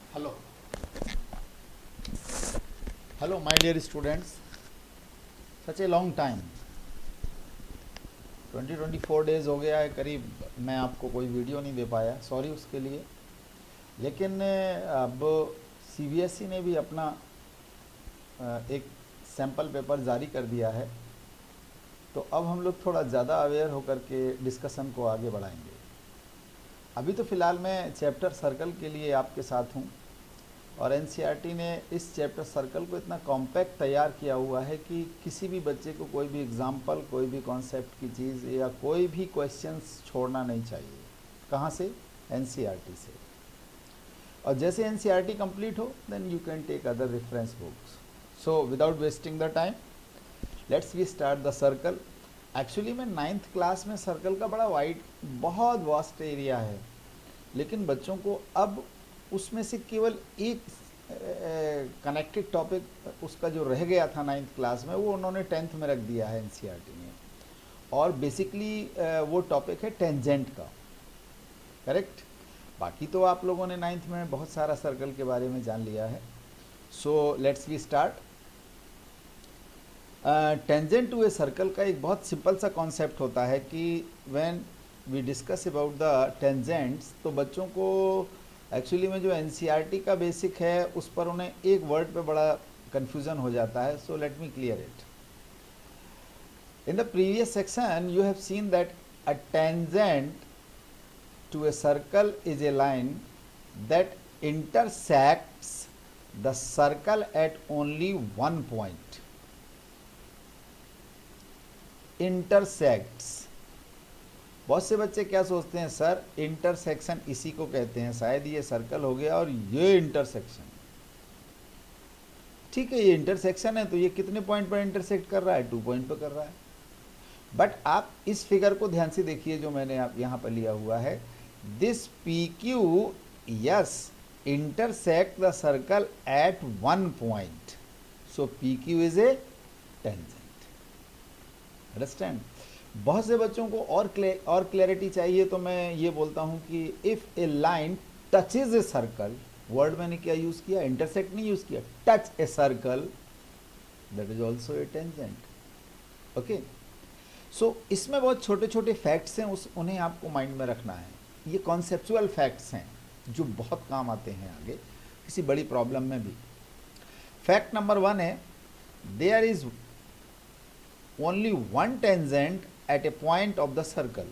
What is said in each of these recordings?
Hello hello my dear students, such a long time 24 days हो गया है करीब। मैं आपको कोई वीडियो नहीं दे पाया, सॉरी उसके लिए। लेकिन अब सीबीएसई ने भी अपना एक सैम्पल पेपर जारी कर दिया है, तो अब हम लोग थोड़ा ज़्यादा अवेयर होकर के डिस्कशन को आगे बढ़ाएंगे। अभी तो फ़िलहाल मैं चैप्टर सर्कल के लिए आपके साथ हूँ, और एनसीईआरटी ने इस चैप्टर सर्कल को इतना कॉम्पैक्ट तैयार किया हुआ है कि किसी भी बच्चे को कोई भी एग्जाम्पल, कोई भी कॉन्सेप्ट की चीज़ या कोई भी क्वेश्चंस छोड़ना नहीं चाहिए। कहाँ से? एनसीईआरटी से। और जैसे एनसीईआरटी कंप्लीट हो, then you can take other reference books. So without wasting the time, let's we start the circle. Actually में 9th क्लास में सर्कल का बड़ा वाइड, बहुत वास्ट एरिया है, लेकिन बच्चों को अब उसमें से केवल एक कनेक्टेड टॉपिक उसका जो रह गया था 9th क्लास में, वो उन्होंने 10th में रख दिया है एनसीईआरटी ने। और बेसिकली वो टॉपिक है टेंजेंट का। करेक्ट। बाकी तो आप लोगों ने 9th में बहुत सारा सर्कल के बारे में जान लिया है। So let's we start. Tangent to a circle का एक बहुत सिंपल सा कॉन्सेप्ट होता है कि when we discuss about the tangents, तो बच्चों को एक्चुअली में जो एनसीईआरटी का बेसिक है उस पर उन्हें एक वर्ड पे बड़ा कन्फ्यूज़न हो जाता है। So let me clear it. In the previous section you have seen that a tangent to a circle is a line that intersects the circle at only one point. Intersects. बहुत से बच्चे क्या सोचते हैं, sir intersection इसी को कहते हैं, शायद ये सर्कल हो गया और ये इंटरसेक्शन। ठीक है, ये इंटरसेक्शन है तो ये कितने पॉइंट पर इंटरसेक्ट कर रहा है? 2 पॉइंट पर कर रहा है। बट आप इस फिगर को ध्यान से देखिए जो मैंने आप यहाँ पर लिया हुआ है। This PQ, yes, intersect the circle at one point. So PQ is a tangent. Understand? बहुत से बच्चों को और क्लैरिटी चाहिए, तो मैं ये बोलता हूँ कि if a line touches a circle, word मैंने क्या यूज किया? इंटरसेक्ट नहीं यूज किया, touch a circle, that is also a tangent. Okay. So इसमें बहुत छोटे छोटे फैक्ट्स हैं, उन्हें आपको माइंड में रखना है। ये कॉन्सेप्चुअल फैक्ट्स हैं जो बहुत काम आते हैं आगे किसी बड़ी प्रॉब्लम में भी। फैक्ट नंबर 1 है, there is only one tangent at a point of the circle.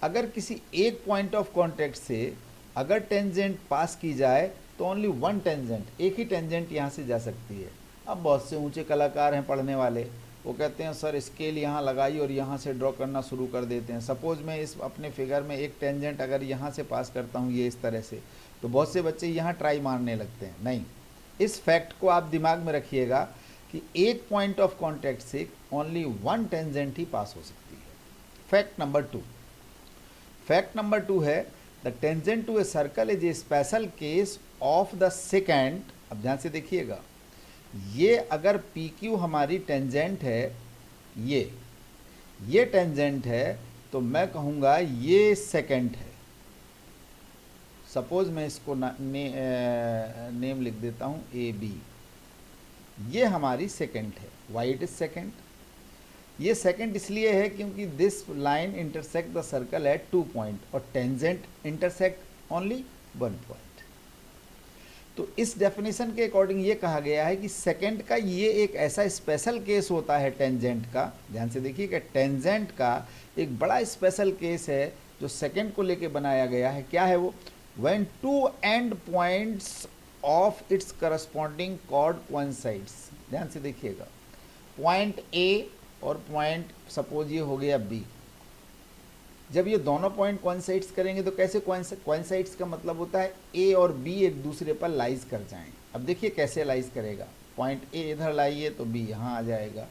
अगर किसी एक पॉइंट ऑफ कॉन्टैक्ट से अगर टेंजेंट पास की जाए तो ओनली वन टेंजेंट, एक ही टेंजेंट यहाँ से जा सकती है। अब बहुत से ऊंचे कलाकार हैं पढ़ने वाले, वो कहते हैं सर स्केल यहाँ लगाई और यहाँ से ड्रॉ करना शुरू कर देते हैं। सपोज मैं इस अपने फिगर में एक टेंजेंट अगर यहाँ से पास करता हूँ ये इस तरह से, तो बहुत से बच्चे यहाँ ट्राई मारने लगते हैं। नहीं, इस फैक्ट को आप दिमाग में रखिएगा कि एक पॉइंट ऑफ कॉन्टैक्ट से ओनली वन टेंजेंट ही पास हो सकती है। Fact number 2। फैक्ट नंबर 2 है, the tangent to a circle is a special case of the secant. अब ध्यान से देखिएगा, ये अगर PQ हमारी टेंजेंट है, ये टेंजेंट है, तो मैं कहूँगा ये सेकेंड है। सपोज मैं इसको नेम लिख देता हूँ AB। ये हमारी सेकेंड है। Why it is second? ये सेकेंड इसलिए है क्योंकि this line intersect the circle eight 2 point और टेंजेंट इंटरसेक्ट ओनली 1 पॉइंट। तो इस डेफिनेशन के अकॉर्डिंग ये कहा गया है कि सेकेंड का ये एक ऐसा स्पेशल केस होता है टेंजेंट का। ध्यान से देखिए कि टेंजेंट का एक बड़ा स्पेशल केस है जो सेकेंड को लेके बनाया गया है। क्या है वो? When 2 end points of its corresponding chord coincides. ध्यान से देखिएगा, पॉइंट A और पॉइंट सपोज ये हो गया B, जब ये दोनों पॉइंट कोइंसाइड्स करेंगे तो कैसे कोइंसाइड्स का मतलब होता है A और B एक दूसरे पर लाइज कर जाएं। अब देखिए कैसे लाइज करेगा। पॉइंट A इधर लाइए तो B यहाँ आ जाएगा,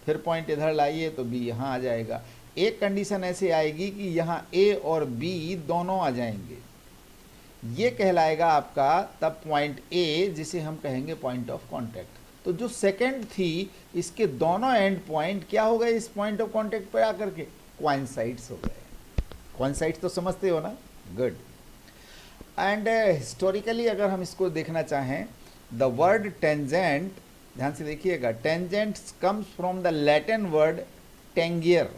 फिर पॉइंट इधर लाइए तो B यहाँ आ जाएगा। एक कंडीशन ऐसे आएगी कि यहाँ A और B दोनों आ जाएंगे, ये कहलाएगा आपका तब पॉइंट A, जिसे हम कहेंगे पॉइंट ऑफ कॉन्टैक्ट। तो जो सेकेंड थी, इसके दोनों एंड पॉइंट क्या हो गए? इस पॉइंट ऑफ कॉन्टैक्ट पर आकर के कोइंसाइड्स हो गए। कोइंसाइड्स तो समझते हो ना? गुड। एंड हिस्टोरिकली अगर हम इसको देखना चाहें, द वर्ड टेंजेंट, ध्यान से देखिएगा, tangent comes from the Latin word tangere.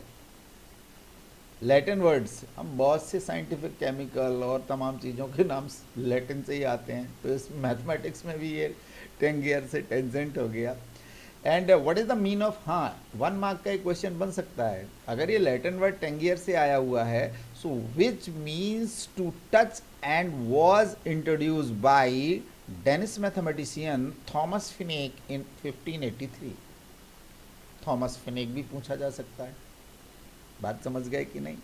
Latin words, हम बहुत से साइंटिफिक केमिकल और तमाम चीज़ों के नाम लैटिन से ही आते हैं, तो इस मैथमेटिक्स में भी ये टेंगियर से टेंजेंट हो गया। And what is the mean of, हाँ 1 मार्क का एक क्वेश्चन बन सकता है, अगर ये लैटिन वर्ड टेंगियर से आया हुआ है, so which means to touch and was introduce by Danish mathematician Thomas Fincke in 1583। Thomas Fincke भी पूछा जा सकता है, बात समझ गए कि नहीं?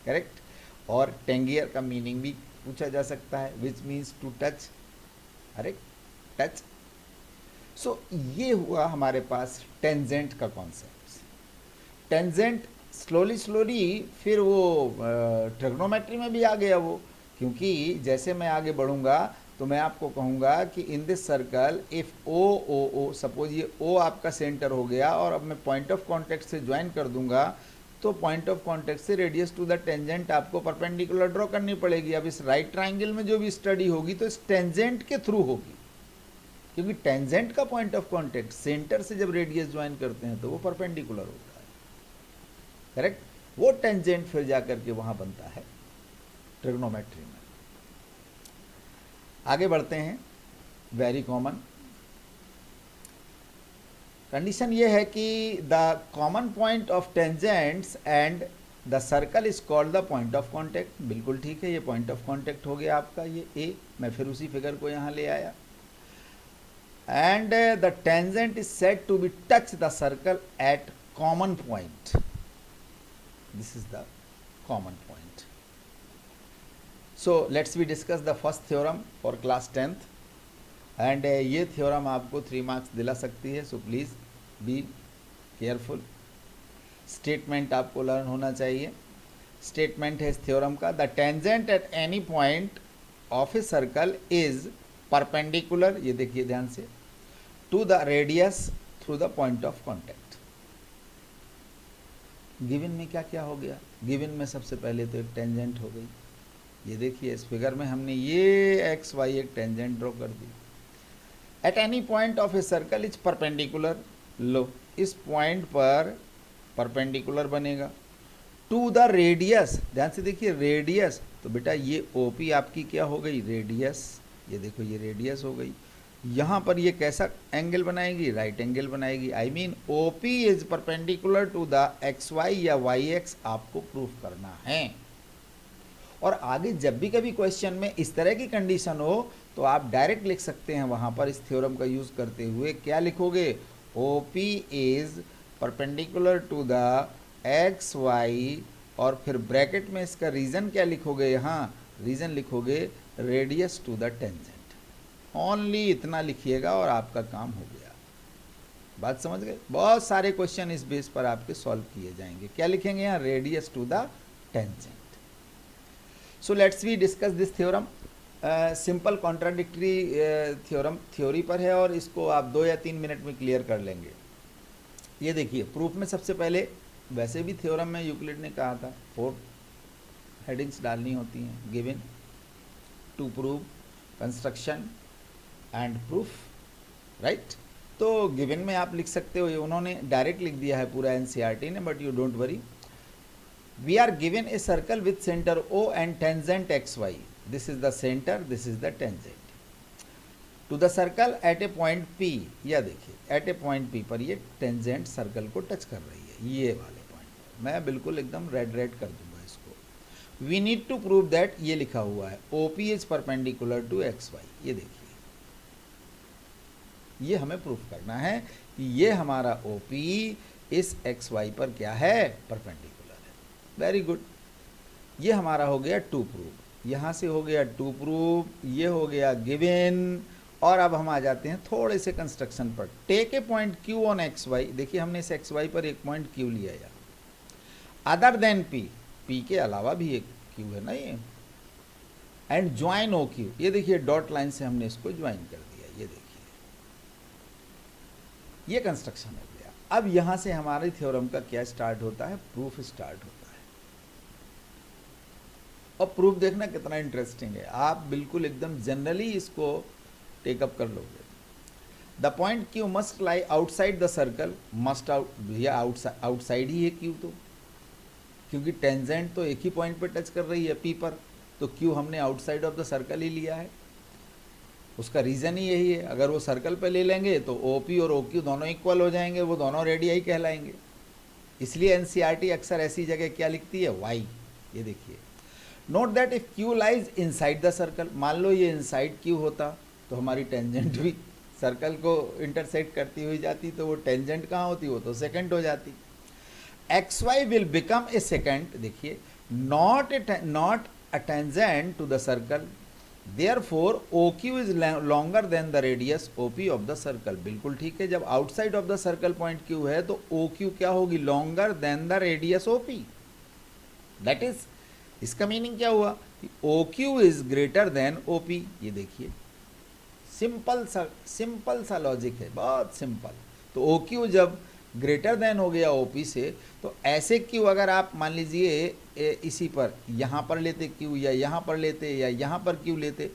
करेक्ट। और टेंगियर का मीनिंग भी पूछा जा सकता है, which means to touch, correct, touch. So ये हुआ हमारे पास टेंजेंट का कॉन्सेप्ट। टेंजेंट स्लोली फिर वो ट्रिग्नोमेट्री में भी आ गया वो, क्योंकि जैसे मैं आगे बढ़ूंगा तो मैं आपको कहूंगा कि in this circle if O suppose ये ओ आपका सेंटर हो गया, और अब मैं पॉइंट ऑफ कॉन्टेक्ट से ज्वाइन कर दूंगा, तो पॉइंट ऑफ कॉन्टेक्ट से रेडियस टू द टेंजेंट आपको परपेंडिकुलर ड्रॉ करनी पड़ेगी। अब इस राइट ट्राइंगल में जो भी स्टडी होगी तो इस टेंजेंट के थ्रू होगी, क्योंकि टेंजेंट का पॉइंट ऑफ कांटेक्ट सेंटर से जब रेडियस ज्वाइन करते हैं तो वो परपेंडिकुलर होता है, करेक्ट। वो टेंजेंट फिर जाकर के वहां बनता है ट्रिग्नोमेट्री में। आगे बढ़ते हैं। वेरी कॉमन कंडीशन ये है कि the common point of tangents and the circle is called the point of contact. बिल्कुल ठीक है, ये पॉइंट ऑफ कांटेक्ट हो गया आपका, ये ए। मैं फिर उसी फिगर को यहां ले आया। And the tangent is said to be touch the circle at common point. This is the common point. So let's we discuss the first theorem for class 10th. And ये theorem आपको 3 marks दिला सकती है, so please be careful. Statement आपको learn होना चाहिए। Statement है इस theorem का, the tangent at any point of a circle is perpendicular, ये देखिए ध्यान से, to the radius through the point of contact. Given में क्या क्या हो गया? गिवन में सबसे पहले तो एक टेंजेंट हो गई, ये देखिए इस फिगर में हमने ये एक्स वाई एक टेंजेंट ड्रॉ कर दी। At any point of a circle is perpendicular, लो इस पॉइंट पर परपेंडिकुलर बनेगा टू द रेडियस। ध्यान से देखिए रेडियस, तो बेटा ये ओपी आपकी क्या हो गई? रेडियस। ये देखो ये रेडियस हो गई। यहाँ पर ये कैसा एंगल बनाएगी? राइट एंगल बनाएगी। I mean OP is perpendicular to the X Y या वाई एक्स, आपको प्रूफ करना है। और आगे जब भी कभी क्वेश्चन में इस तरह की कंडीशन हो तो आप डायरेक्ट लिख सकते हैं वहाँ पर इस थ्योरम का यूज करते हुए, क्या लिखोगे? OP is perpendicular to the X Y, और फिर ब्रैकेट में इसका रीजन क्या लिखोगे? यहाँ रीजन लिखोगे radius to the tangent. Only इतना लिखिएगा और आपका काम हो गया। बात समझ गए? बहुत सारे क्वेश्चन इस बेस पर आपके सॉल्व किए जाएंगे। क्या लिखेंगे यहाँ? Radius to the tangent. So let's we discuss this theorem. Simple contradictory theorem theory पर है, और इसको आप 2 या 3 मिनट में क्लियर कर लेंगे। ये देखिए प्रूफ में सबसे पहले, वैसे भी थ्योरम में यूक्लिड ने कहा था 4 हेडिंग्स डालनी होती हैं, given, to prove, construction and proof, right. तो गिवन में आप लिख सकते हो, ये उन्होंने डायरेक्ट लिख दिया है पूरा एनसीईआरटी ने, but you don't worry. We are given a circle with centre O and tangent X Y. This is the centre, this is the tangent to the circle at a point P. या देखिए eight a point P पर ये tangent circle को touch कर रही है, ये वाले पॉइंट पर। मैं बिल्कुल एकदम रेड कर दूंगा इसको। We need to prove that, ये लिखा हुआ है OP is perpendicular to X Y. ये देखिए ये हमें प्रूफ करना है कि ये हमारा OP इस एक्स वाई पर क्या है? परपेंडिकुलर है। वेरी गुड, ये हमारा हो गया टू प्रूफ। यहाँ से हो गया टू प्रूफ, ये हो गया गिवन। और अब हम आ जाते हैं थोड़े से कंस्ट्रक्शन पर। Take a point Q on X Y. देखिए हमने इस एक्स वाई पर एक पॉइंट Q लिया है, अदर देन P, P के अलावा भी एक Q है ना ये, एंड ज्वाइन OQ। ये देखिए डॉट लाइन से हमने इसको ज्वाइन कर दिया, ये देखिए ये कंस्ट्रक्शन हो गया। अब यहां से हमारे थ्योरम का क्या स्टार्ट होता है? प्रूफ स्टार्ट होता है। और प्रूफ देखना कितना इंटरेस्टिंग है, आप बिल्कुल एकदम जनरली इसको टेकअप कर लोगे। The point Q must lie outside the circle, must out, भैया आउटसाइड ही है क्यू तो, क्योंकि टेंजेंट तो एक ही पॉइंट पे टच कर रही है पी पर, तो क्यू हमने आउटसाइड ऑफ द सर्कल ही लिया है। उसका रीज़न ही यही है, अगर वो सर्कल पे ले लेंगे तो ओ पी और ओ क्यू दोनों इक्वल हो जाएंगे, वो दोनों रेडियाई कहलाएंगे। इसलिए एनसीईआरटी अक्सर ऐसी जगह क्या लिखती है, वाई। ये देखिए, note that if Q lies inside the circle, मान लो ये इनसाइड क्यू होता तो हमारी टेंजेंट भी सर्कल को इंटरसेक्ट करती हुई जाती, तो वो टेंजेंट कहाँ होती, वो तो सेकंड हो जाती। X Y will become a secant, देखिए, not a tangent to the circle, therefore O Q is longer than the radius O P of the circle. बिल्कुल ठीक है, जब outside of the circle point Q है तो O Q क्या होगी, longer than the radius O P. That is, इसका meaning क्या हुआ कि O Q is greater than O P. ये देखिए, सिंपल सा लॉजिक है, बहुत सिंपल। तो ओ क्यू जब ग्रेटर देन हो गया ओ पी से, तो ऐसे क्यू अगर आप मान लीजिए इसी पर यहाँ पर लेते क्यू, या यहाँ पर लेते, या यहाँ पर क्यू लेते,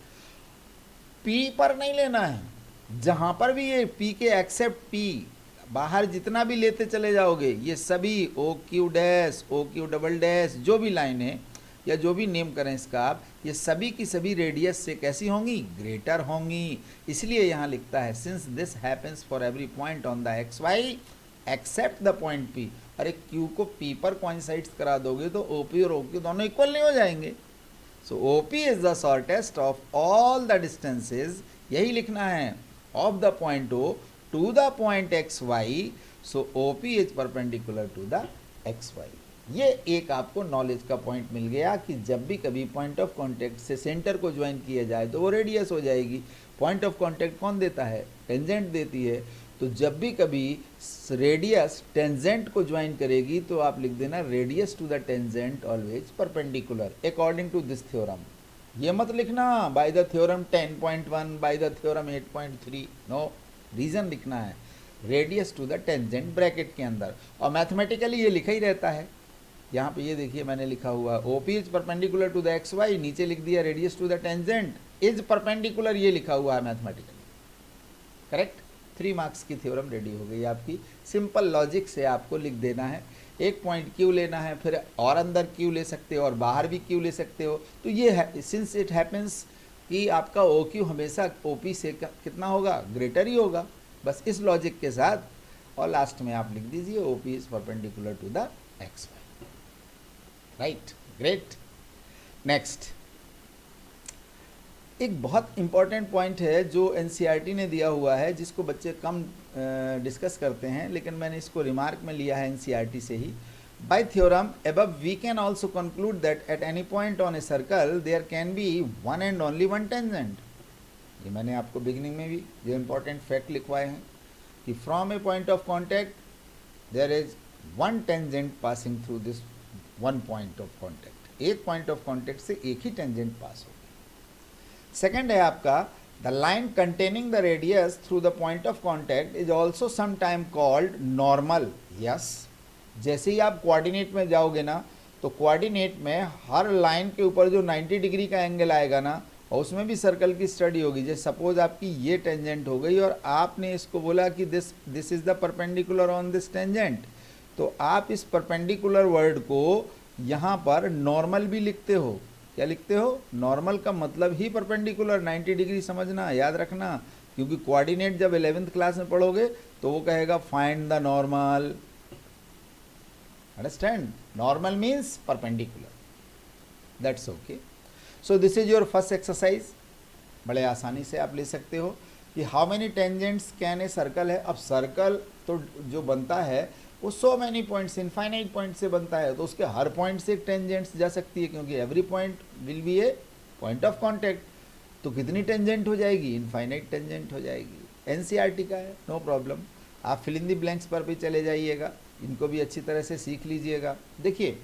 पी पर नहीं लेना है, जहाँ पर भी ये पी के एक्सेप्ट पी, बाहर जितना भी लेते चले जाओगे, ये सभी O Q dash, O Q double dash, जो भी लाइन है या जो भी नेम करें इसका आप, ये सभी की सभी रेडियस से कैसी होंगी, ग्रेटर होंगी। इसलिए यहाँ लिखता है since this happens for every point on the X Y except the point P. अरे क्यू को पी पर कोइंसाइड्स करा दोगे तो ओ पी और ओ क्यू दोनों इक्वल नहीं हो जाएंगे। So O P is the shortest of all the distances, यही लिखना है, of the point O to the point X Y, so O P is perpendicular to the X Y. ये एक आपको नॉलेज का पॉइंट मिल गया कि जब भी कभी पॉइंट ऑफ कांटेक्ट से सेंटर को ज्वाइन किया जाए तो वो रेडियस हो जाएगी। पॉइंट ऑफ कांटेक्ट कौन देता है, टेंजेंट देती है। तो जब भी कभी रेडियस टेंजेंट को ज्वाइन करेगी तो आप लिख देना radius to the tangent always perpendicular according to this theorem. ये मत लिखना by the theorem 10.1, by the theorem 8.3, no, reason लिखना है radius to the tangent bracket के अंदर। और मैथमेटिकली ये लिखा ही रहता है, यहाँ पे ये देखिए मैंने लिखा हुआ O P is perpendicular to the X Y, नीचे लिख दिया radius to the tangent is perpendicular, ये लिखा हुआ है मैथमेटिकली, करेक्ट। 3 मार्क्स की थ्योरम रेडी हो गई आपकी। सिंपल लॉजिक से आपको लिख देना है, एक पॉइंट क्यू लेना है, फिर और अंदर क्यू ले सकते हो और बाहर भी क्यू ले सकते हो। तो ये है, सिंस इट हैपेंस कि आपका ओ क्यू हमेशा ओ पी से कितना होगा, ग्रेटर ही होगा, बस इस लॉजिक के साथ। और लास्ट में आप लिख दीजिए O P is perpendicular to the X Y, right, great. Next, एक बहुत इंपॉर्टेंट पॉइंट है जो एनसीईआरटी ने दिया हुआ है, जिसको बच्चे कम डिस्कस करते हैं, लेकिन मैंने इसको रिमार्क में लिया है एनसीईआरटी से ही। By theorem above we can also conclude that at any point on a circle there can be one and only one tangent. ये मैंने आपको बिगिनिंग में भी जो इंपॉर्टेंट फैक्ट लिखवाए हैं कि from a point of contact there is one tangent passing through this one point of contact. एक पॉइंट ऑफ कॉन्टैक्ट से एक ही टेंजेंट पास होगी। सेकेंड है आपका the line containing the radius through the point of contact is also sometime called normal. Yes, जैसे ही आप कोऑर्डिनेट में जाओगे ना, तो कोऑर्डिनेट में हर लाइन के ऊपर जो 90 डिग्री का एंगल आएगा ना, और उसमें भी सर्कल की स्टडी होगी। जैसे सपोज आपकी ये टेंजेंट हो गई और आपने इसको बोला कि this is the perpendicular on this tangent, तो आप इस परपेंडिकुलर वर्ड को यहाँ पर नॉर्मल भी लिखते हो। क्या लिखते हो, नॉर्मल का मतलब ही परपेंडिकुलर 90 डिग्री, समझना, याद रखना, क्योंकि कोऑर्डिनेट जब 11th क्लास में पढ़ोगे तो वो कहेगा find the normal, understand, normal means perpendicular, that's okay. So this is your first exercise, बड़े आसानी से आप ले सकते हो कि how many tangents can a circle है। अब सर्कल तो जो बनता है वो so many points, infinite point से बनता है, तो उसके हर पॉइंट से एक टेंजेंट्स जा सकती है, क्योंकि every point will be A point of contact. तो कितनी टेंजेंट हो जाएगी, इनफाइनाइट टेंजेंट हो जाएगी। एनसीईआरटी का है, नो प्रॉब्लम, आप फिल इन द ब्लैंक्स पर भी चले जाइएगा, इनको भी अच्छी तरह से सीख लीजिएगा। देखिए,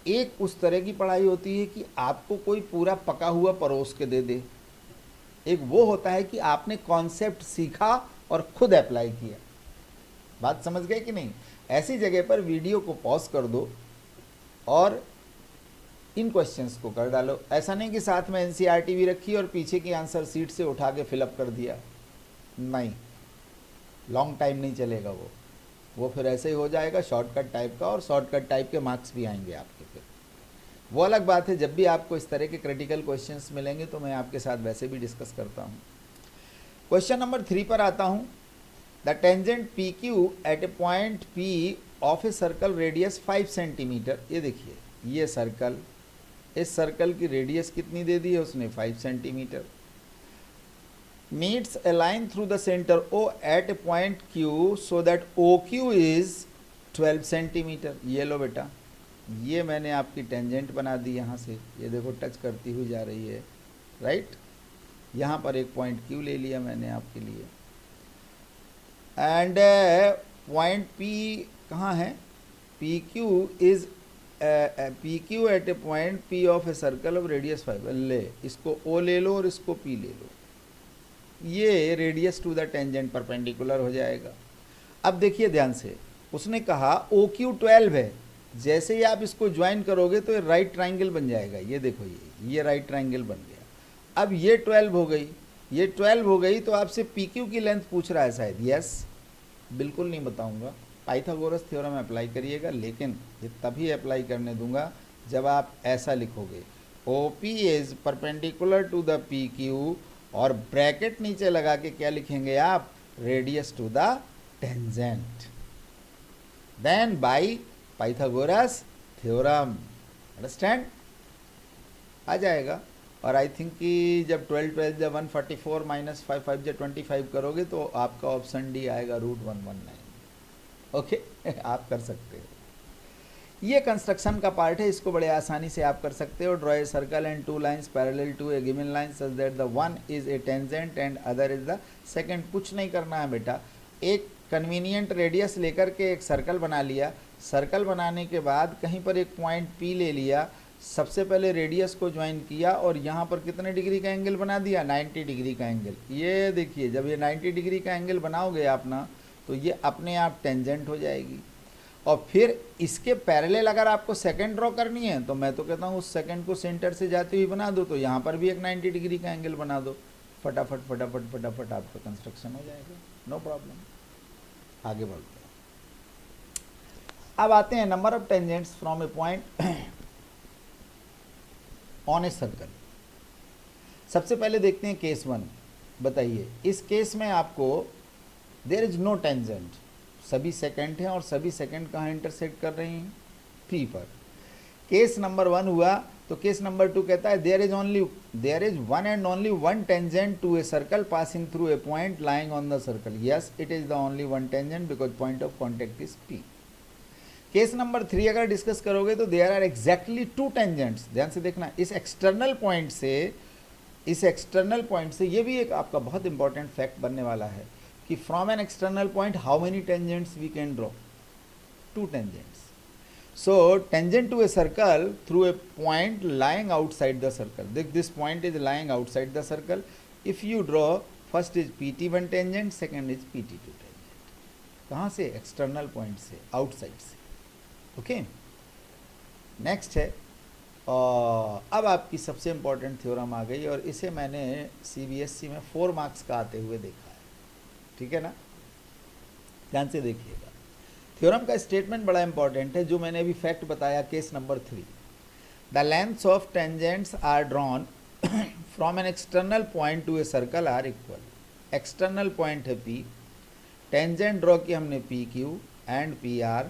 एक उस तरह की पढ़ाई होती है कि आपको कोई पूरा पका हुआ परोस के दे दे, एक वो होता है कि आपने कॉन्सेप्ट सीखा और खुद अप्लाई किया। बात समझ गए कि नहीं। ऐसी जगह पर वीडियो को पॉज कर दो और इन क्वेश्चंस को कर डालो। ऐसा नहीं कि साथ में एनसीईआरटी भी रखी और पीछे की आंसर सीट से उठा के फिलअप कर दिया, नहीं, लॉन्ग टाइम नहीं चलेगा वो फिर ऐसे ही हो जाएगा शॉर्टकट टाइप का, और शॉर्टकट टाइप के मार्क्स भी आएंगे आपके फिर। वो अलग बात है, जब भी आपको इस तरह के क्रिटिकल क्वेश्चंस मिलेंगे तो मैं आपके साथ वैसे भी डिस्कस करता हूँ। क्वेश्चन नंबर 3 पर आता हूँ। The tangent P Q at a point P of a circle radius 5 centimetre. ये देखिए, ये सर्कल, इस सर्कल की रेडियस कितनी दे दी है उसने, 5 centimetre. Meets a line through the centre O at a point Q so that O Q is 12 centimetre. ये लो बेटा, ये मैंने आपकी टेंजेंट बना दी यहाँ से, ये देखो टच करती हुई जा रही है, राइट। यहाँ पर एक पॉइंट क्यू ले लिया मैंने आपके लिए, एंड पॉइंट पी कहाँ है, P Q is P Q at a point P of a circle of radius 5। ले, इसको ओ ले लो और इसको पी ले लो, ये radius to the tangent perpendicular हो जाएगा। अब देखिए ध्यान से, उसने कहा ओ क्यू 12 है, जैसे ही आप इसको ज्वाइन करोगे तो ये राइट ट्राइंगल बन जाएगा। ये देखो, ये राइट ट्राइंगल बन गया। अब ये 12 हो गई, ये 12 हो गई, तो आपसे पी क्यू की लेंथ पूछ रहा है शायद। यस, बिल्कुल नहीं बताऊंगा, पाइथागोरस थ्योरम अप्लाई करिएगा, लेकिन ये तभी अप्लाई करने दूंगा जब आप ऐसा लिखोगे, O P is perpendicular to the P Q, और ब्रैकेट नीचे लगा के क्या लिखेंगे आप, radius to the tangent, then by Pythagoras theorem. Understand, आ जाएगा। और आई थिंक कि जब 12 जब 144 माइनस 5 5 जब 25 करोगे तो आपका ऑप्शन डी आएगा, √119। ओके, आप कर सकते हो। ये कंस्ट्रक्शन का पार्ट है, इसको बड़े आसानी से आप कर सकते हो। Draw a circle and 2 lines parallel to a given line such that the one is a tangent and other is the secant. कुछ नहीं करना है बेटा, एक कन्वीनियंट रेडियस लेकर के एक सर्कल बना लिया। सर्कल बनाने के बाद कहीं पर एक पॉइंट पी ले लिया, सबसे पहले रेडियस को ज्वाइन किया और यहाँ पर कितने डिग्री का एंगल बना दिया, 90 डिग्री का एंगल। ये देखिए, जब ये 90 डिग्री का एंगल बनाओगे आप ना, तो ये अपने आप टेंजेंट हो जाएगी। और फिर इसके पैरेलल अगर आपको सेकंड ड्रॉ करनी है तो मैं तो कहता हूँ उस सेकंड को सेंटर से जाते हुए बना दो, तो यहाँ पर भी एक 90 डिग्री का एंगल बना दो, फटाफट फटाफट फटाफट आपका कंस्ट्रक्शन हो जाएगा, नो प्रॉब्लम। आगे बढ़ते हैं। अब आते हैं number of tangents from a point on a circle. सबसे पहले देखते हैं केस 1। बताइए, इस केस में आपको देयर इज नो टेंजेंट, सभी सेकंड हैं और सभी सेकंड कहाँ इंटरसेक्ट कर रही हैं, पी पर। केस नंबर 1 हुआ, तो केस नंबर 2 कहता है there is one and only one tangent to a circle passing through a point lying on the circle. Yes, it is the only one tangent because point of contact is P. Case number 3 अगर discuss करोगे तो there are exactly 2 tangents. ध्यान से देखना, इस external point से ये भी एक आपका बहुत इंपॉर्टेंट फैक्ट बनने वाला है कि from an external point how many tangents we can draw, 2 tangents. So tangent to a circle through a point lying outside the circle. This point is lying outside the circle. If you draw, first is PT1 tangent, second is PT2 tangent. कहाँ से, external point से, outside से। Okay, next है, अब आपकी सबसे important theorem आ गई, और इसे मैंने CBSE में 4 मार्क्स का आते हुए देखा है, ठीक है ना। ध्यान से देखिएगा, थ्योरम का स्टेटमेंट बड़ा इंपॉर्टेंट है, जो मैंने अभी फैक्ट बताया। Case number 3, the lengths of tangents are drawn from an external point to a circle are equal. External point है P, टेंजेंट ड्रॉ की हमने PQ एंड PR।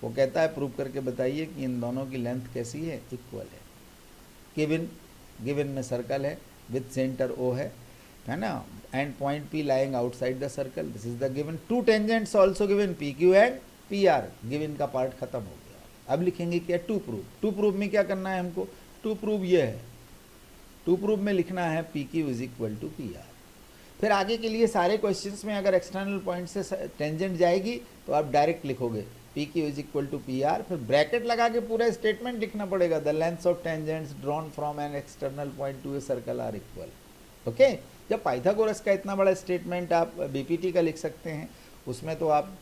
वो कहता है प्रूव करके बताइए कि इन दोनों की लेंथ कैसी है, इक्वल है। गिवन में सर्कल है विथ सेंटर O है ना, and point P lying outside the circle, this is the given. 2 tangents also given, PQ and PR। Given का पार्ट खत्म हो गया। अब लिखेंगे क्या, टू प्रूव। टू प्रूव में क्या करना है हमको, टू प्रूव ये है, टू प्रूव में लिखना है PQ is equal to PR। फिर आगे के लिए सारे क्वेश्चंस में अगर एक्सटर्नल पॉइंट से टेंजेंट जाएगी तो आप डायरेक्ट लिखोगे PQ is equal to PR, फिर ब्रैकेट लगा के पूरा स्टेटमेंट लिखना पड़ेगा, the lengths of tangents drawn from an external point to a circle are equal. Okay, जब पाइथागोरस का इतना बड़ा स्टेटमेंट आप BPT का लिख सकते हैं, उसमें तो आप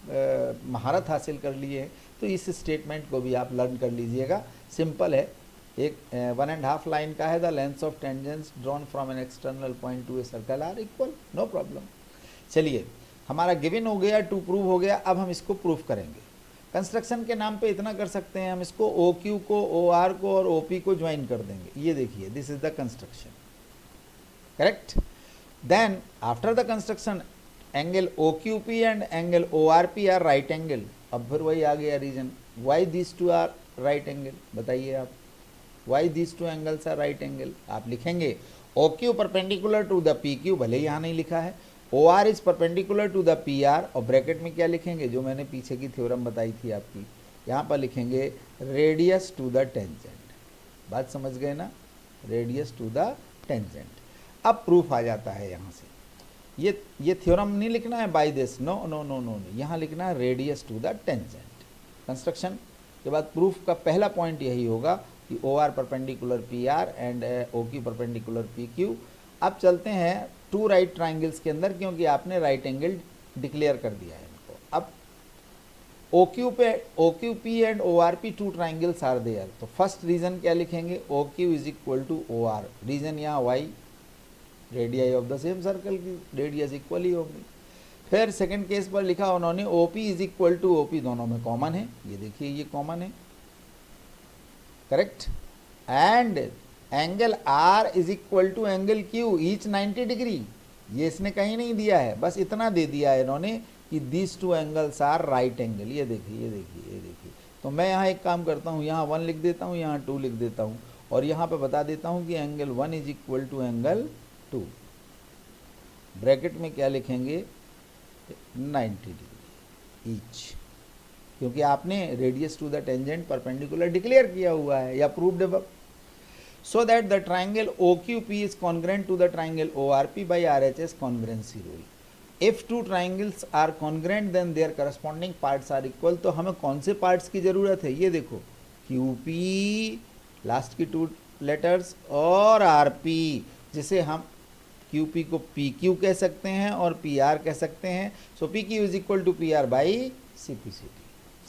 महारत हासिल कर लिए हैं, तो इस स्टेटमेंट को भी आप लर्न कर लीजिएगा। सिंपल है, एक 1.5 लाइन का है, the length of tangents drawn from an external point to a circle are equal, no problem. चलिए, हमारा गिवन हो गया, टू प्रूव हो गया, अब हम इसको प्रूफ करेंगे। कंस्ट्रक्शन के नाम पे इतना कर सकते हैं, हम इसको ओ क्यू को, ओ आर को और ओ पी को ज्वाइन कर देंगे। ये देखिए, this is the construction, correct. Then after the construction, angle O Q P and angle O R P are right angle. अब फिर वही आ गया reason, why this two are right angle, बताइए आप, why this two angles are right angle. आप लिखेंगे O Q perpendicular to the P Q, भले यहाँ नहीं लिखा है, O R is perpendicular to the P R, और ब्रैकेट में क्या लिखेंगे, जो मैंने पीछे की थ्योरम बताई थी आपकी, यहाँ पर लिखेंगे रेडियस टू द टेंजेंट। बात समझ गए ना, रेडियस टू द टेंजेंट। अब प्रूफ आ जाता है यहाँ से, ये थ्योरम नहीं लिखना है by this, no no no no, यहाँ लिखना है radius to the tangent. Construction के बाद प्रूफ का पहला पॉइंट यही होगा कि O are perpendicular P R and O Q perpendicular P Q. अब चलते हैं टू राइट ट्राइंगल्स के अंदर, क्योंकि आपने राइट एंगल डिक्लेयर कर दिया है इनको। अब O Q P and O R P two triangles are there, तो फर्स्ट रीजन क्या लिखेंगे, O Q is equal to O R, reason यहाँ वाई, radii of the same circle की रेडियस इक्वल ही होगी। फिर सेकंड केस पर लिखा उन्होंने O P is equal to O P, दोनों में कॉमन है, ये देखिए ये कॉमन है, correct. And angle R is equal to angle Q each 90 degree, ये इसने कहीं नहीं दिया है, बस इतना दे दिया है इन्होंने कि this two angles are right angle. ये देखिए, ये देखिए, ये देखिए। तो मैं यहाँ एक काम करता हूँ, यहाँ 1 लिख देता हूँ, यहाँ 2 लिख देता हूँ, और यहाँ पे बता देता हूँ कि angle 1 is equal to angle 2, bracket में क्या लिखेंगे, 90 डिग्री ईच, क्योंकि आपने radius to the tangent perpendicular declare किया हुआ है या प्रूव्ड अब। So that the triangle OQP is congruent to the triangle ORP by RHS congruency rule. If two triangles are congruent then their corresponding parts are equal. तो हमें कौन से parts की ज़रूरत है, ये देखो, QP लास्ट की 2 लेटर्स और RP, जिसे हम QP को PQ कह सकते हैं और PR कह सकते हैं। So PQ is equal to PR by CPCT।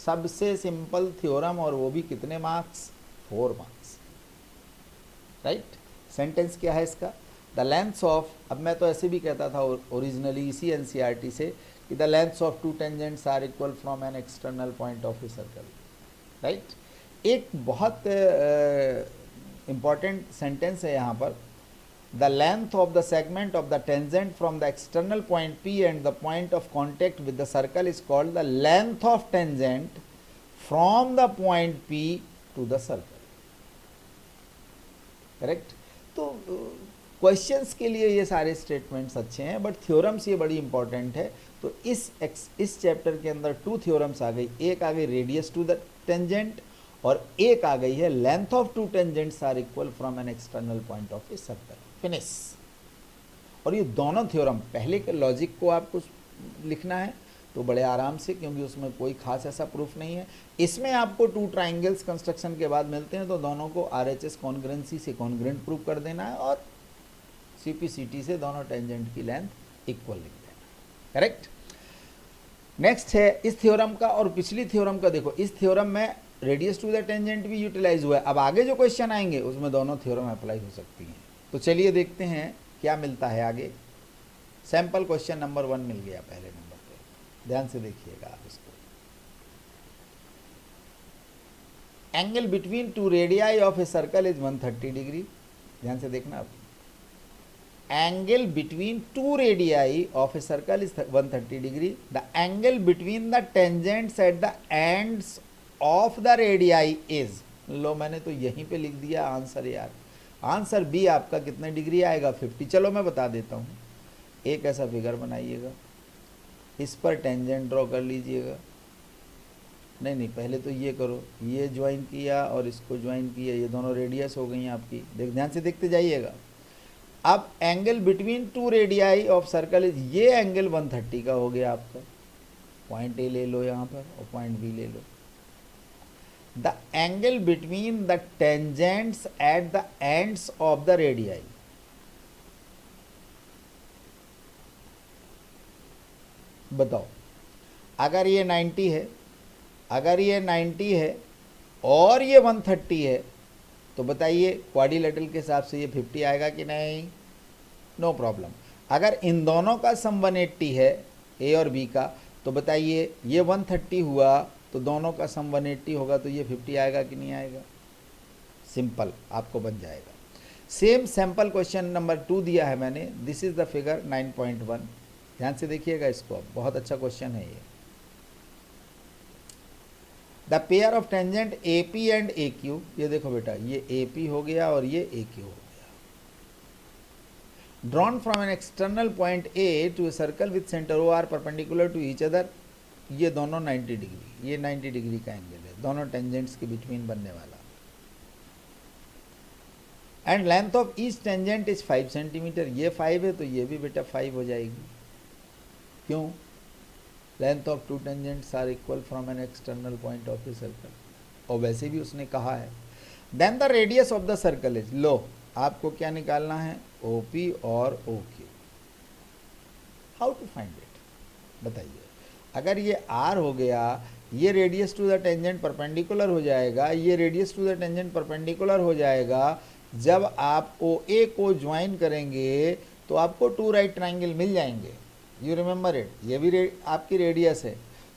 सबसे सिंपल थ्योरम, और वो भी कितने मार्क्स, 4 मार्क्स, राइट। सेंटेंस क्या है इसका, द लेंथ्स ऑफ, अब मैं तो ऐसे भी कहता था ओरिजिनली इसी एनसीईआरटी से कि the lengths of two tangents are equal from an external point of a circle, right. एक बहुत इंपॉर्टेंट सेंटेंस है यहाँ पर, the length of the segment of the tangent from the external point P and the point of contact with the circle is called the length of tangent from the point P to the circle, correct. तो questions के लिए ये सारे statements अच्छे हैं, but theorems ये बड़ी important है। तो इस चैप्टर के अंदर 2 थ्योरम्स आ गई, एक आ गई रेडियस टू द टेंजेंट, और एक आ गई है length of two tangents are equal from an external point of a circle, finish. और ये दोनों थ्योरम, पहले के लॉजिक को आपको लिखना है तो बड़े आराम से, क्योंकि उसमें कोई खास ऐसा प्रूफ नहीं है। इसमें आपको 2 ट्राइंगल्स कंस्ट्रक्शन के बाद मिलते हैं, तो दोनों को आरएचएस कॉन्ग्रुएंसी से कॉन्ग्रुएंट प्रूव कर देना है, और सीपीसीटी से दोनों टेंजेंट की लेंथ इक्वल लिख देना, करेक्ट। नेक्स्ट है इस थ्योरम का और पिछली थ्योरम का। देखो, इस थ्योरम में रेडियस टू द टेंजेंट भी यूटिलाइज हुआ है। अब आगे जो क्वेश्चन आएंगे उसमें दोनों थ्योरम अप्लाई हो सकती हैं। तो चलिए देखते हैं क्या मिलता है आगे। सैंपल क्वेश्चन नंबर 1 मिल गया पहले नंबर पे, ध्यान से देखिएगा आप इसको। Angle between 2 radii of a circle is 130 degree, ध्यान से देखना आप। Angle between 2 radii of a circle is 130 degree. The angle between the tangents at the ends of the radii is, लो मैंने तो यहीं पे लिख दिया आंसर यार। आंसर बी आपका कितने डिग्री आएगा, 50। चलो मैं बता देता हूँ, एक ऐसा फिगर बनाइएगा, इस पर टेंजेंट ड्रॉ कर लीजिएगा। नहीं पहले तो ये करो, ये ज्वाइन किया और इसको ज्वाइन किया, ये दोनों रेडियस हो गई आपकी। ध्यान से देखते जाइएगा। अब angle between 2 radii of circle is, ये एंगल 130 का हो गया आपका। पॉइंट ए ले लो यहाँ पर और पॉइंट बी ले लो। The angle between the tangents at the ends of the radii, बताओ अगर ये 90 है, अगर ये 90 है और ये 130 है, तो बताइए क्वाड्रिलेटरल के हिसाब से ये 50 आएगा कि नहीं? No problem. अगर इन दोनों का सम 180 है, ए और बी का, तो बताइए ये 130 हुआ तो दोनों का सम 180 होगा, तो ये 50 आएगा कि नहीं आएगा? सिंपल, आपको बन जाएगा। सेम सैम्पल क्वेश्चन नंबर 2 दिया है मैंने। This is the figure 9.1। ध्यान से देखिएगा इसको, बहुत अच्छा क्वेश्चन है ये। The pair of tangent A P and A Q, ये देखो बेटा, ये ए पी हो गया और ये ए क्यू हो गया। Drawn from an external point A to a circle with centre O are perpendicular to each other, ये दोनों 90 डिग्री, ये 90 डिग्री का एंगल है दोनों टेंजेंट्स के बिटवीन बनने वाला। And length of each tangent is 5 centimetre, ये 5 है तो ये भी बेटा 5 हो जाएगी। क्यों? Length of two tangents are equal from an external point of a circle, और वैसे भी उसने कहा है। Then the radius of the circle is, लो आपको क्या निकालना है? ओ पी और O Q. How to find it बताइए। अगर ये आर हो गया, ये radius to the tangent perpendicular हो जाएगा, ये radius to the tangent perpendicular हो जाएगा। जब आप ओ ए को ज्वाइन करेंगे तो आपको 2 राइट ट्राइंगल मिल जाएंगे। यू रिमेंबर इट, ये भी आपकी रेडियस है।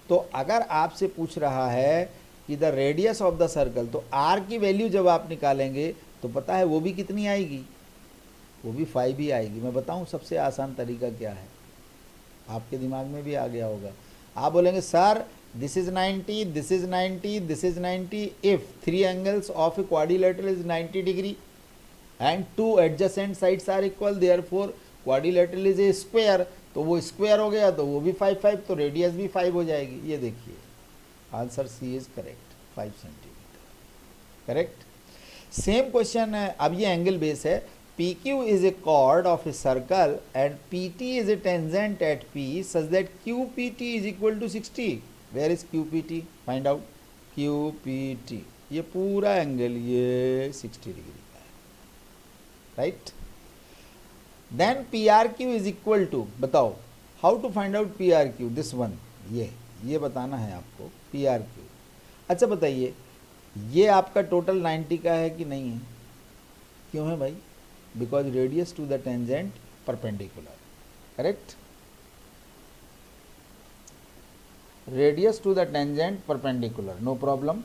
तो अगर आपसे पूछ रहा है कि the radius of the circle, तो आर की वैल्यू जब आप निकालेंगे तो पता है वो भी कितनी आएगी? वो भी 5 ही आएगी। मैं बताऊं सबसे आसान तरीका क्या है, आपके दिमाग में भी आ गया होगा। आप बोलेंगे sir this is 90, this is 90, this is 90, if 3 angles of a quadrilateral is 90 degree and 2 adjacent sides are equal, therefore quadrilateral is a square, तो वो स्क्वायर हो गया तो वो भी 5 5, तो रेडियस भी 5 हो जाएगी। ये देखिए answer C is correct, 5 centimetre correct. Same question है, अब ये एंगल बेस है। PQ is a chord of a circle and PT is a tangent at P such that QPT is equal to 60. Where is QPT? Find out. QPT, ये पूरा angle ये 60 degree का है, right. Then PRQ is equal to, बताओ how to find out PRQ, this one, ये बताना है आपको PRQ। अच्छा बताइए ये आपका टोटल 90 का है कि नहीं है? क्यों है भाई? Because radius to the tangent perpendicular, correct. Radius to the tangent perpendicular, no problem.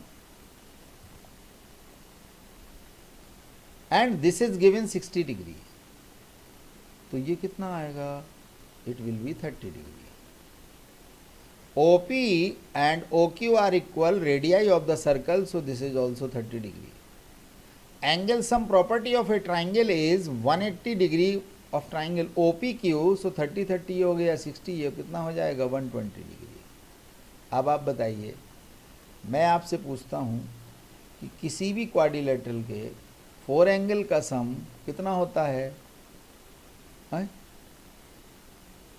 And this is given 60 degree, तो ये कितना आएगा? It will be 30 degree. OP and OQ are equal radii of the circle, so this is also 30 degree. Angle sum property of a triangle is 180 degree of triangle OPQ, so 30 30 हो गया 60, ये कितना हो जाएगा? 120 डिग्री। अब आप बताइए, मैं आपसे पूछता हूँ कि किसी भी क्वाड्रिलेटरल के 4 एंगल का सम कितना होता है?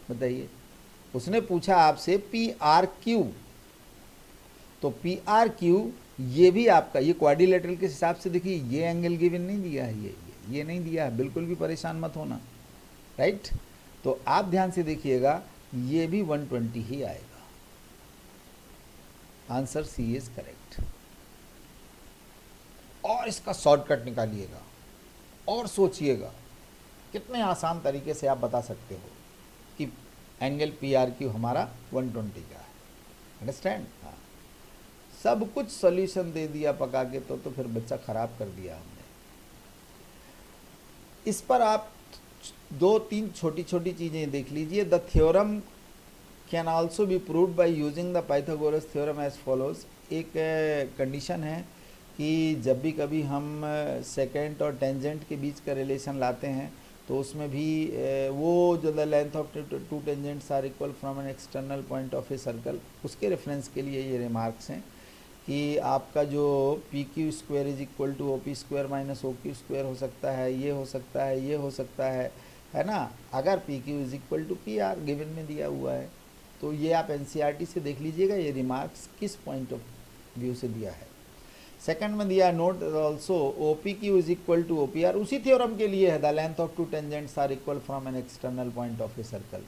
बताइए। उसने पूछा आपसे PRQ, तो PRQ ये भी आपका, ये क्वाड्रिलेटरल के हिसाब से देखिए, ये एंगल गिवन नहीं दिया है, ये नहीं दिया है, बिल्कुल भी परेशान मत होना, राइट। तो आप ध्यान से देखिएगा, ये भी 120 ही आएगा। Answer C is correct. और इसका शॉर्टकट निकालिएगा और सोचिएगा कितने आसान तरीके से आप बता सकते हो कि एंगल PRQ हमारा 120 का है। अंडरस्टैंड? हाँ, सब कुछ सॉल्यूशन दे दिया पका के, तो फिर बच्चा खराब कर दिया हमने। इस पर आप 2-3 छोटी छोटी चीज़ें देख लीजिए। The theorem can also be proved by using the Pythagoras theorem as follows. एक कंडीशन है कि जब भी कभी हम सेकेंड और टेंजेंट के बीच का रिलेशन लाते हैं, तो उसमें भी वो जो the length of two tangents are equal from an external point of a circle, उसके रेफरेंस के लिए ये रिमार्क्स हैं कि आपका जो PQ square is equal to OP square minus OQ square हो सकता है, ये हो सकता है, ये हो सकता है ना। अगर PQ is equal to PR given में दिया हुआ है, तो ये आप NCERT से देख लीजिएगा ये रिमार्क्स किस पॉइंट ऑफ व्यू से दिया है। सेकंड में दिया note also OPQ is equal to OPR, उसी थ्योरम के लिए है, the length of two tangents are equal from an external point of a circle.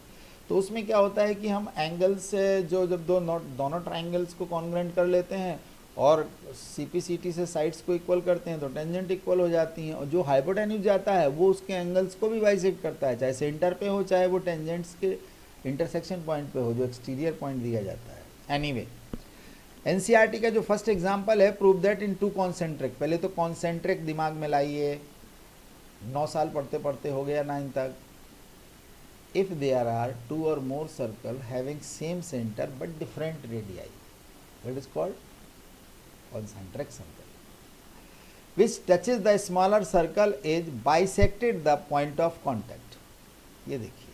तो तो उसमें क्या होता है कि हम एंगल्स से जो जब दोनों ट्राइंगल्स को कॉन्ग्रुएंट कर लेते हैं और सीपीसीटी से साइड्स को इक्वल करते हैं तो टेंजेंट इक्वल हो जाती हैं, और जो हाइपोटेन्यूज जाता है वो उसके एंगल्स को भी बाइसेक्ट करता है, चाहे सेंटर पे हो चाहे वो टेंजेंट्स के इंटरसेक्शन पॉइंट पे हो, जो एक्सटीरियर पॉइंट दिया जाता है। एनीवे, एनसीईआरटी का जो फर्स्ट एग्जांपल है, prove that in to concentric. पहले तो कॉन्सेंट्रिक दिमाग में लाइए, 9 साल पढ़ते पढ़ते हो गया 9 तक। If there are 2 or more circle having same centre but different radii, that is called concentric circle, which touches the smaller circle is bisected the point of contact। ये देखिए,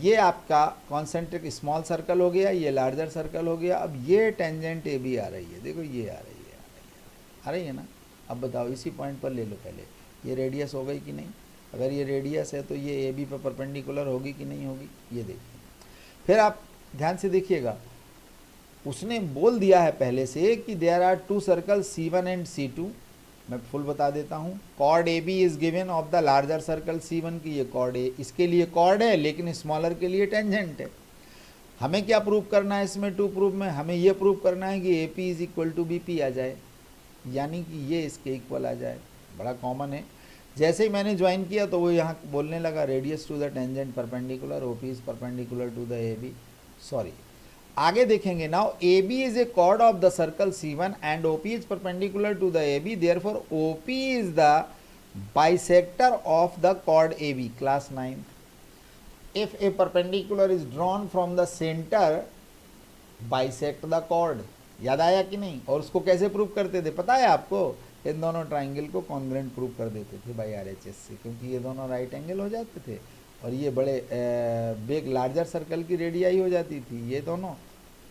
ये आपका कॉन्सेंट्रिक स्मॉल सर्कल हो गया, ये larger circle हो गया। अब ये टेंजेंट ए बी आ रही है, देखो ये आ रही है, आ रही है ना। अब बताओ इसी पॉइंट पर ले लो, पहले ये रेडियस हो गई कि नहीं। अगर ये रेडियस है तो ये ए बी पर परपेंडिकुलर होगी कि नहीं होगी, ये देखिए। फिर आप ध्यान से देखिएगा, उसने बोल दिया है पहले से कि there are 2 circle C1 and C2। मैं फुल बता देता हूँ। Chord A B is given of the larger circle C1 की, ये कॉर्ड ए इसके लिए कॉर्ड है लेकिन स्मॉलर के लिए टेंजेंट है। हमें क्या प्रूव करना है इसमें, 2 प्रूफ में हमें ये प्रूव करना है कि A P is equal to B P आ जाए, यानी कि ये इसके इक्वल आ जाए। बड़ा कॉमन है। जैसे ही मैंने ज्वाइन किया तो वो यहाँ बोलने लगा radius to the tangent perpendicular, O P is perpendicular to the A B. Sorry, आगे देखेंगे। Now A B is a chord of the circle C1 and O P is perpendicular to the A B, therefore O P is the bisector of the chord A B. Class 9। If a perpendicular is drawn from the centre bisect the chord. याद आया कि नहीं। और उसको कैसे prove करते थे पता है आपको, इन दोनों ट्राइंगल को कॉन्ग्रुएंट प्रूव कर देते थे बाई RHS से, क्योंकि ये दोनों राइट एंगल हो जाते थे और ये बड़े बिग लार्जर सर्कल की रेडियाई हो जाती थी ये दोनों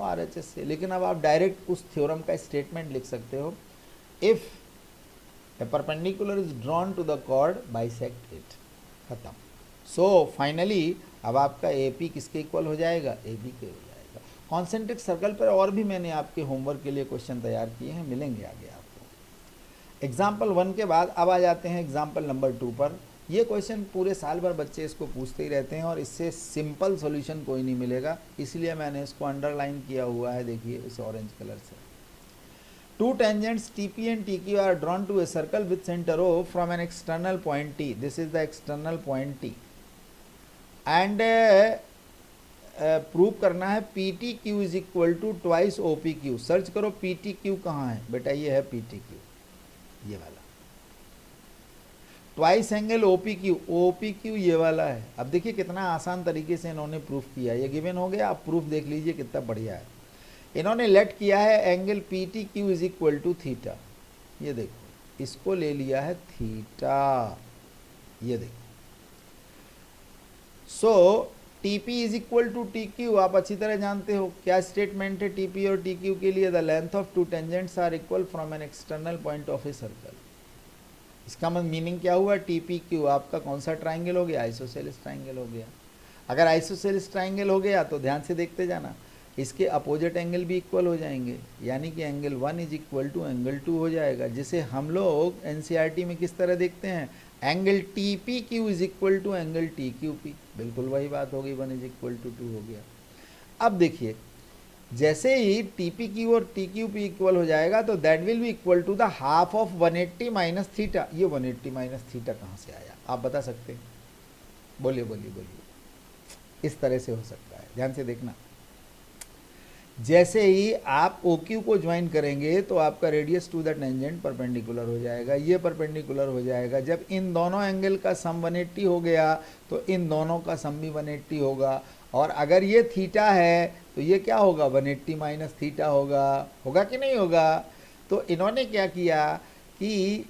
RHS से। लेकिन अब आप डायरेक्ट उस थ्योरम का स्टेटमेंट लिख सकते हो, if a perpendicular is drawn to the chord bisect it, खत्म। सो फाइनली अब आपका ए पी किसके इक्वल हो जाएगा, ए बी के हो जाएगा। कॉन्सेंट्रिक सर्कल पर और भी मैंने आपके होमवर्क के लिए क्वेश्चन तैयार किए हैं, मिलेंगे आगे आपको। एग्जाम्पल 1 के बाद अब आ जाते हैं एग्जाम्पल नंबर 2 पर। ये क्वेश्चन पूरे साल भर बच्चे इसको पूछते ही रहते हैं और इससे सिंपल सॉल्यूशन कोई नहीं मिलेगा, इसलिए मैंने इसको अंडरलाइन किया हुआ है, देखिए इस ऑरेंज कलर से। 2 tangents TP and TQ are drawn to a circle with center O from an external point T. This is the external point T. And prove करना है PTQ is equal to twice OPQ। Search करो PTQ कहाँ है बेटा, ये है PTQ, ये वाला। ट्वाइस एंगल OPQ ये वाला है। अब देखिए कितना आसान तरीके से इन्होंने प्रूफ किया, ये गिवन हो गया। आप प्रूफ देख लीजिए कितना बढ़िया है। इन्होंने लेट किया है angle PTQ is equal to theta, ये देखो इसको ले लिया है थीटा, ये देखो। So TP is equal to TQ आप अच्छी तरह जानते हो क्या स्टेटमेंट है TP और TQ के लिए, the length of 2 tangents are equal from an external point of a circle. इसका मीनिंग क्या हुआ, TPQ आपका कौन सा ट्राइंगल हो गया, आइसोसेलेस ट्राइंगल हो गया। अगर आइसोसेलेस ट्राइंगल हो गया तो ध्यान से देखते जाना, इसके अपोजिट एंगल भी इक्वल हो जाएंगे, यानी कि angle 1 is equal to angle 2 हो जाएगा, जिसे हम लोग NCERT में किस तरह देखते हैं, angle TPQ is equal to angle TQP। बिल्कुल वही बात हो गई, 1 इज इक्वल टू 2 हो गया। अब देखिए जैसे ही TPQ और TQP इक्वल हो जाएगा तो that will be equal to the half of 180 minus theta. ये 180 माइनस थीटा कहाँ से आया, आप बता सकते हैं, बोलिए बोलिए बोलिए। इस तरह से हो सकता है, ध्यान से देखना। जैसे ही आप OQ को ज्वाइन करेंगे तो आपका radius to the tangent perpendicular हो जाएगा, ये परपेंडिकुलर हो जाएगा। जब इन दोनों एंगल का सम 180 हो गया तो इन दोनों का सम भी 180 होगा, और अगर ये थीटा है तो ये क्या होगा, 180 माइनस थीटा होगा, होगा कि नहीं होगा। तो इन्होंने क्या किया कि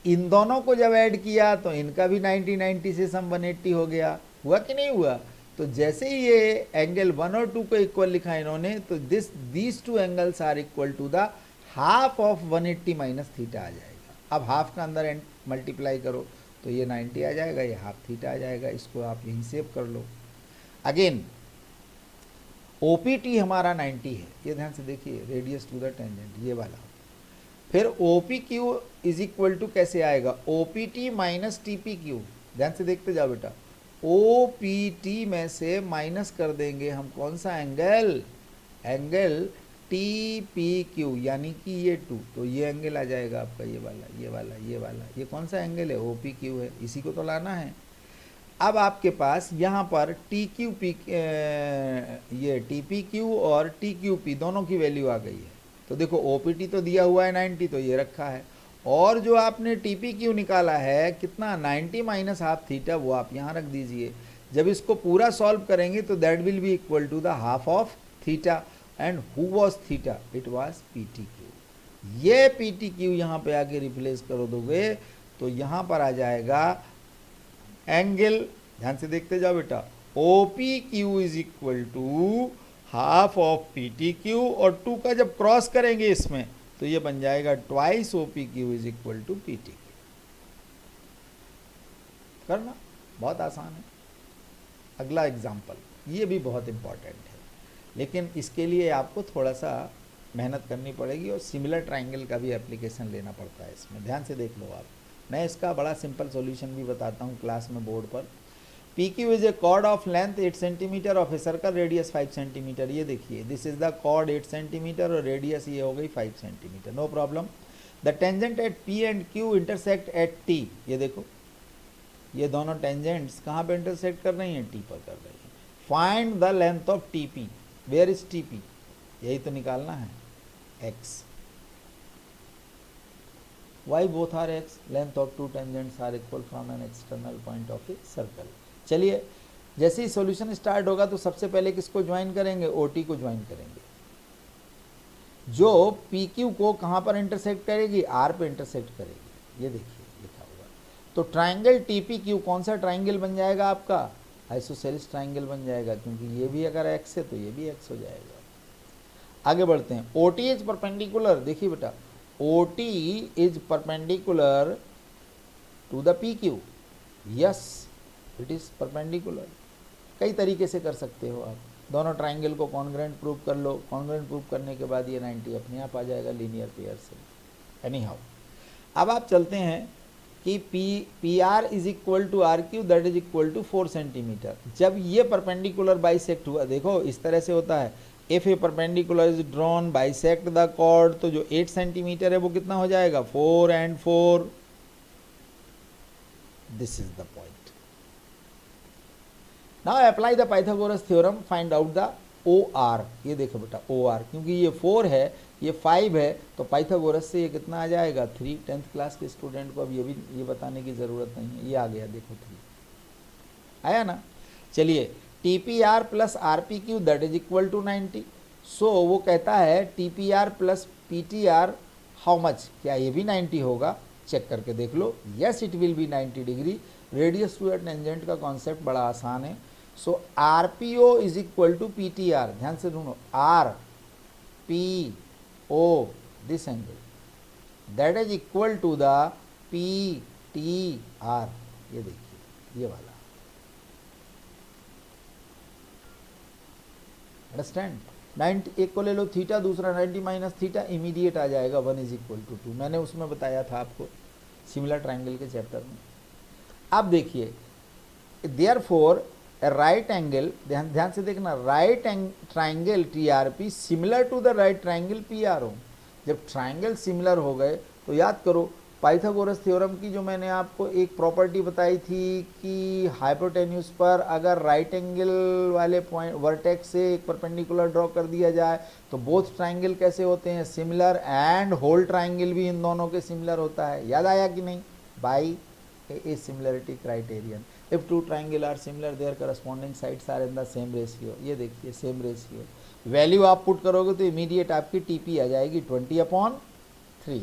इन दोनों को जब ऐड किया तो इनका भी 90 से सम 180 हो गया, हुआ कि नहीं हुआ। तो जैसे ही ये एंगल 1 और 2 को इक्वल लिखा इन्होंने, तो these 2 angles are equal to the half of 180 minus theta आ जाएगा। अब हाफ का अंदर मल्टीप्लाई करो तो ये 90 आ जाएगा, ये हाफ थीटा आ जाएगा। इसको आप यहीं सेव कर लो। अगेन OPT हमारा 90 है, ये ध्यान से देखिए, रेडियस टू द टेंजेंट ये वाला। फिर OPQ इज इक्वल टू कैसे आएगा, OPT माइनस TPQ। ध्यान से देखते जाओ बेटा, ओ पी टी में से माइनस कर देंगे हम कौन सा angle, angle T P Q, यानी कि ये 2, तो ये एंगल आ जाएगा आपका ये वाला, ये वाला, ये वाला, ये कौन सा एंगल है, ओ पी क्यू है, इसी को तो लाना है। अब आपके पास यहाँ पर टी क्यू पी, ये टी पी क्यू और टी क्यू पी दोनों की वैल्यू आ गई है। तो देखो ओ पी टी तो दिया हुआ है 90, तो ये रखा है, और जो आपने टी पी क्यू निकाला है कितना 90 माइनस हाफ थीटा, वो आप यहाँ रख दीजिए। जब इसको पूरा सॉल्व करेंगे तो that will be equal to the half of theta, and who was theta, it was P T Q. ये पी टी क्यू यहाँ पे आके रिप्लेस कर दोगे तो यहाँ पर आ जाएगा एंगल, ध्यान से देखते जाओ बेटा, O P Q is equal to half of P T Q, और 2 का जब क्रॉस करेंगे इसमें तो ये बन जाएगा twice O P Q is equal to P T Q. करना बहुत आसान है। अगला एग्जाम्पल, ये भी बहुत इंपॉर्टेंट है, लेकिन इसके लिए आपको थोड़ा सा मेहनत करनी पड़ेगी और सिमिलर ट्राइंगल का भी एप्लीकेशन लेना पड़ता है इसमें। ध्यान से देख लो आप, मैं इसका बड़ा सिंपल सॉल्यूशन भी बताता हूँ क्लास में बोर्ड पर। P Q is a chord of length 8 centimetre of a circle radius 5 centimetre. ये देखिए, this is the chord 8 centimetre और रेडियस ये हो गई 5 centimetre, no problem. The tangent at P and Q intersect at T. ये देखो, ये दोनों टेंजेंट्स कहाँ पे इंटरसेक्ट कर रही हैं, टी पर कर रही हैं। Find the length of T P, where is T P, यही तो निकालना है, X. Why both are x? Length of two tangents are equal from an external point of a circle. चलिए, जैसे ही सॉल्यूशन स्टार्ट होगा तो सबसे पहले किसको ज्वाइन करेंगे, ओ टी को ज्वाइन करेंगे, जो पी क्यू को कहाँ पर इंटरसेक्ट करेगी, आर पे इंटरसेक्ट करेगी। ये देखिए लिखा हुआ, तो ट्राइंगल टी पी क्यू कौन सा ट्राइंगल बन जाएगा आपका, आइसोसेलेस ट्राइंगल बन जाएगा, क्योंकि ये भी अगर एक्स है तो ये भी एक्स हो जाएगा। आगे बढ़ते हैं। ओ टी इज परपेंडिकुलर, देखिए बेटा, OT is perpendicular to the PQ. Yes, it is perpendicular. कई तरीके से कर सकते हो आप, दोनों ट्राइंगल को कॉन्ग्रेंट प्रूव कर लो, कॉन्ग्रेंट प्रूव करने के बाद ये 90 अपने आप आ जाएगा लीनियर पेयर से। एनी हाउ, अब आप चलते हैं कि P R is equal to R Q, that is equal to 4 centimetre. जब ये परपेंडिकुलर बाइसेक्ट हुआ, देखो इस तरह से होता है, if a perpendicular is drawn bisect the chord, तो जो 8 सेंटीमीटर है वो कितना हो जाएगा, 4 and 4। This is the point. Now apply the Pythagoras theorem, find out the O R. ये देखो बेटा, ओ आर, क्योंकि ये 4 है ये 5 है, तो पाइथागोरस से ये कितना आ जाएगा, 3। 10th क्लास के स्टूडेंट को अब ये बताने की ज़रूरत नहीं है, ये आ गया, देखो 3 आया ना। चलिए, T P R plus R P Q that is equal to 90। So वो कहता है T P R plus P T R how much, क्या ये भी 90 होगा, चेक करके देख लो। Yes, it will be 90 degree. Radius to tangent का कॉन्सेप्ट बड़ा आसान है। So R P O is equal to P T R, ध्यान से ढूंढो, R P O, this angle that is equal to the P T R. ये देखिए, ये वाला, अंडरस्टैंड। 90 एक को ले लो थीटा, दूसरा 90 माइनस थीटा, इमीडिएट आ जाएगा 1 इज इक्वल टू 2। मैंने उसमें बताया था आपको सिमिलर ट्राइंगल के चैप्टर में। अब देखिए, देयरफॉर राइट एंगल, ध्यान से देखना, right triangle T R P similar to the right triangle P R O. जब ट्राइंगल सिमिलर हो गए तो याद करो पाइथागोरस थ्योरम की जो मैंने आपको एक प्रॉपर्टी बताई थी कि हाइपोटेन्यूज पर अगर राइट एंगल वाले पॉइंट वर्टेक्स से एक परपेंडिकुलर ड्रॉ कर दिया जाए तो बोथ ट्राइंगल कैसे होते हैं, सिमिलर, एंड होल ट्राइंगल भी इन दोनों के सिमिलर होता है। याद आया कि नहीं, by a similarity criterion. If two triangle are similar their corresponding sides are in the same ratio. ये देखिए, सेम रेशियो, वैल्यू आप पुट करोगे तो इमीडिएट आपकी टीपी आ जाएगी 20/3।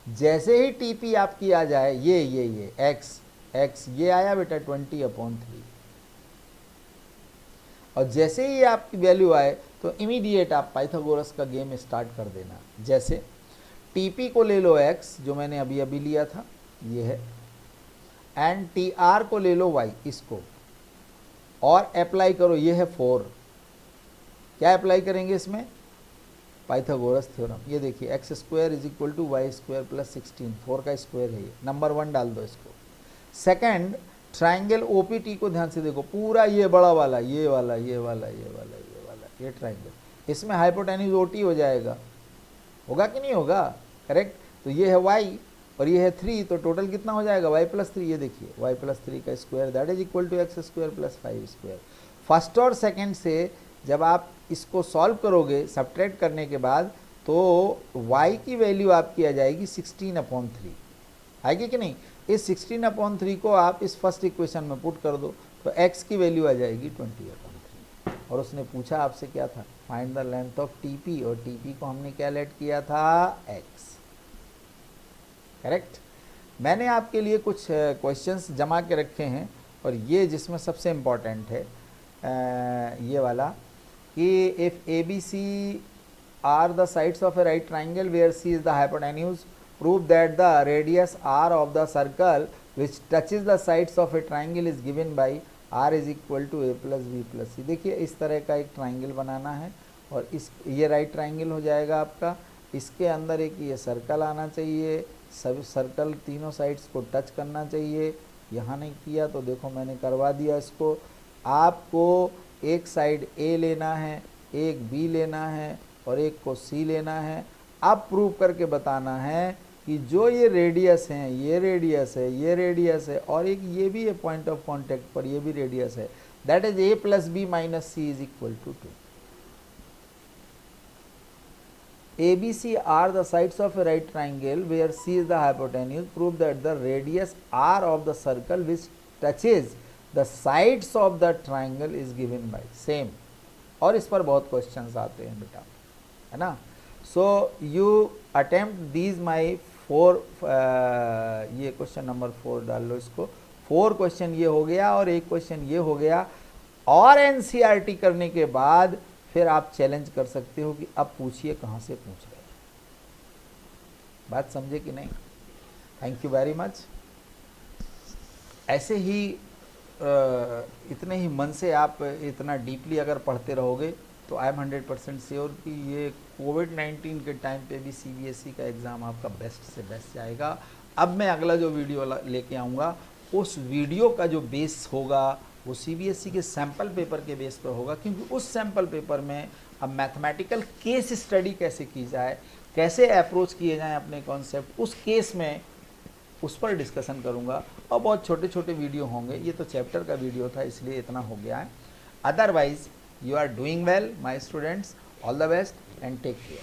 जैसे ही टीपी आपकी आ जाए, ये एक्स ये आया बेटा 20/3, और जैसे ही आपकी वैल्यू आए तो इमीडिएट आप पाइथागोरस का गेम स्टार्ट कर देना। जैसे टीपी को ले लो एक्स, जो मैंने अभी अभी लिया था, ये है, एंड टी आर को ले लो वाई, इसको, और अप्लाई करो, ये है 4। क्या अप्लाई करेंगे इसमें, पाइथागोरस थ्योरम। ये देखिए, X square is equal to Y square plus 16, 4 का स्क्वायर है ये, नंबर 1 डाल दो इसको। सेकंड, ट्राइंगल ओपीटी को ध्यान से देखो, पूरा ये बड़ा वाला, ये वाला, ये वाला, ये वाला, ये वाला, ये ट्राइंगल, इसमें हाइपोटेन्यूज ओटी हो जाएगा, होगा कि नहीं होगा? करेक्ट। तो ये है वाई और ये है 3, तो टोटल कितना हो जाएगा? y+3। ये देखिए y+3 का square that is equal to x² + 5²। First और सेकंड से जब आप इसको सॉल्व करोगे सब्ट्रैक्ट करने के बाद, तो y की वैल्यू आपकी आ जाएगी 16/3, आएगी कि नहीं? इस 16/3 को आप इस फर्स्ट इक्वेशन में पुट कर दो, तो x की वैल्यू आ जाएगी 20/3। और उसने पूछा आपसे क्या था? Find the length of TP, और TP को हमने क्या लेट किया था? x। करेक्ट। मैंने आपके लिए कुछ क्वेश्चंस जमा के रखे हैं, और ये जिसमें सबसे इम्पॉर्टेंट है ये वाला, कि if ABC are the sides of a right triangle where C is the hypotenuse, prove that the radius R of the circle which touches the sides of a triangle is given by R is equal to A + B + C। देखिए इस तरह का एक triangle बनाना है, और ये right triangle हो जाएगा आपका। इसके अंदर एक ये सर्कल आना चाहिए, सब सर्कल तीनों साइड्स को टच करना चाहिए। यहाँ नहीं किया तो देखो मैंने करवा दिया इसको। आपको एक साइड A लेना है, एक B लेना है, और एक को C लेना है। अब प्रूव करके बताना है कि जो ये रेडियस हैं, ये रेडियस है, ये रेडियस है, और एक ये भी है पॉइंट ऑफ कांटेक्ट पर, ये भी रेडियस है, that is A + B - C is equal to 2। ABC are the sides of a right triangle where C is the hypotenuse. Prove that the radius R of the circle which touches the sides of the triangle is given by same। और इस पर बहुत questions आते हैं बेटा, है ना। So you attempt these माई 4, ये क्वेश्चन नंबर 4 डाल लो इसको। 4 क्वेश्चन ये हो गया और एक क्वेश्चन ये हो गया, और NCERT करने के बाद फिर आप चैलेंज कर सकते हो कि अब पूछिए कहाँ से पूछ रहे हैं। बात समझे कि नहीं? Thank you very much. ऐसे ही इतने ही मन से आप इतना डीपली अगर पढ़ते रहोगे तो आई एम 100% श्योर कि ये कोविड-19 के टाइम पे भी CBSE का एग्ज़ाम आपका बेस्ट से बेस्ट जाएगा। अब मैं अगला जो वीडियो लेके आऊँगा, उस वीडियो का जो बेस होगा वो CBSE के सैम्पल पेपर के बेस पर होगा, क्योंकि उस सैम्पल पेपर में अब मैथमेटिकल केस स्टडी कैसे की जाए, कैसे अप्रोच किए जाएं अपने कॉन्सेप्ट, उस केस में उस पर डिस्कशन करूंगा। और बहुत छोटे छोटे वीडियो होंगे, ये तो चैप्टर का वीडियो था इसलिए इतना हो गया है। Otherwise you are doing well my students, all the best and take care.